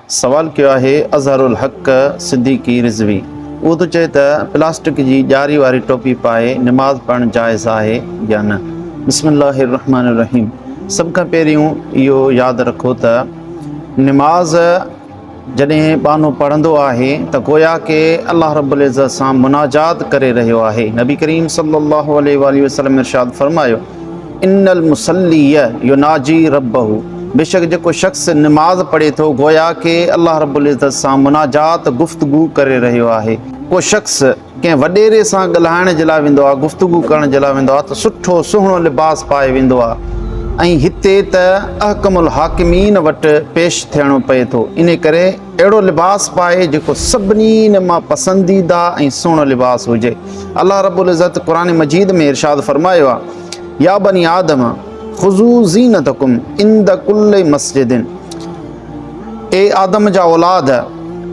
सवाल किया है अज़हरुल हक़ सिद्दीकी रिज़वी। वो तो चए त प्लास्टिक जी ॼारी वारी टोपी पाए नमाज़ पढ़णु जाइज़ आहे या न। बिस्मिल्लाहिर रहमानिर रहीम। सभ खां पहिरियों इहो यादि रखो त नमाज़ जॾहिं बानो पढ़ंदो आहे त गोया के अल्लाह रब्बुल इज़्ज़त सां मुनाजात करे रहियो आहे। नबी करीम सल्लल्लाहु अलैहि वसल्लम इरशाद फरमायो, इन्नल मुसल्लीय युनाजी रब्बहू, बेशक जेको शख़्स नमाज़ पढ़े थो गोया के अल्लाह रब्बुल इज़्ज़त सां मुनाजात गुफ़्तगू करे रहियो आहे। को शख़्स कंहिं वॾेरे सां ॻाल्हाइण जे लाइ वेंदो आहे, गुफ़्तगू करण जे लाइ वेंदो आहे त सुठो सुहिणो लिबास पाए वेंदो आहे। ऐं हिते त अहकमुल हाकिमीन वटि पेश थियणो पए थो। इन करे अहिड़ो लिबास पाए जेको सभिनी मां पसंदीदा ऐं सुहिणो लिबास हुजे। अल्लाह रब्बुल इज़्ज़त क़ुरान मजीद में इरशाद फरमायो आहे, या बनी आदम ख़ुज़ू ज़ीनतकुम इंद कुल्ल मस्जिदिन, ए आदम जा औलाद,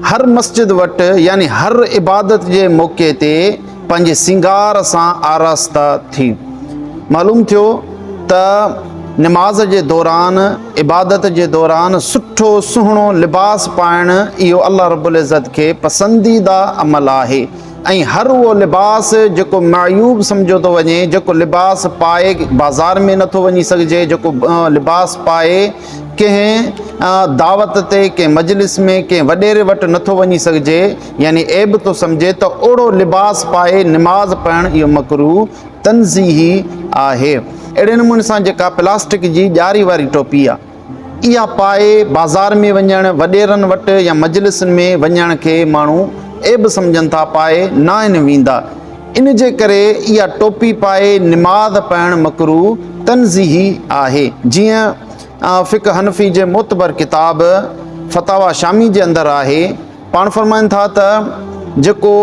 हर मस्जिद वटि यानी हर इबादत जे मौक़े ते पंहिंजे सिंगार सां आरास्ता थी। मालूम थियो त नमाज़ जे दौरान, इबादत जे दौरान सुठो सुहिणो लिबास पाइणु इहो अल्लाह रब्बुल इज़्ज़त खे पसंदीदा अमल आहे। ऐं हर उहो लिबास जेको मायूब सम्झो थो वञे, जेको लिबास पाए बाज़ार में नथो वञी सघिजे, जेको लिबास पाए कंहिं दावत ते, कंहिं मजलिस में, कंहिं वॾेरे वटि नथो वञी सघिजे, यानी ऐब थो सम्झे, त ओहिड़ो लिबास पाए नमाज़ पढ़णु इहो मकरूह तंज़ीही आहे। अहिड़े नमूने सां जेका प्लास्टिक जी ॼारी वारी टोपी आहे, इहा पाए बाज़ार में वञणु, वॾेरनि वटि या मजलिसनि में वञण खे माण्हू ऐब सम्झनि था, पाए न आहिनि वेंदा। इन जे करे इहा टोपी पाए नमाज़ पढ़णु मकरूह तंज़ीही आहे। जीअं फ़िक़्ह हनफ़ी जे मोतबर किताब फ़तावा शामी जे अंदरि आहे, पाण फ़रमाइनि था त जेको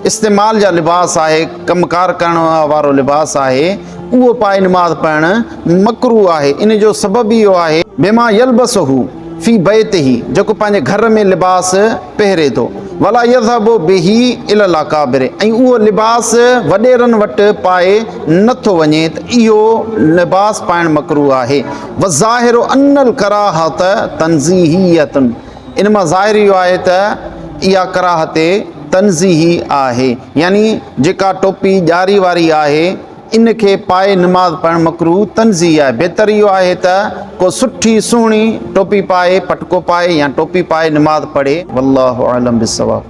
इस्तेमाल जा लिबास आहे, कमकार करण वारो लिबास आहे, उहो पाए नमाज़ पढ़णु मकरूह आहे। इन जो सबबु इहो आहे, बेमा यलबसहू फी बैतिही, जेको पंहिंजे घर में लिबास पहिरे थो, वला यज़हबु बिही इलल अकाबिर, ऐं उहो लिबास वॾेरनि वटि पाए नथो वञे, त इहो लिबास पाइणु मकरूह आहे। व ज़ाहिरु अन्नल कराहत तंज़ीहियतुन, इन मां ज़ाहिर इहो आहे त इहा कराहत तंज़ीही आहे, यानी जेका टोपी ॼारी वारी आहे इन खे पाए नमाज़ पढ़णु मकरूह तंज़ीही आहे। बहितर इहो आहे त को सुठी सुहिणी टोपी पाए, पटको पाए या टोपी पाए नमाज़ पढ़े। वल्लाहु आलम बिस्सवाब।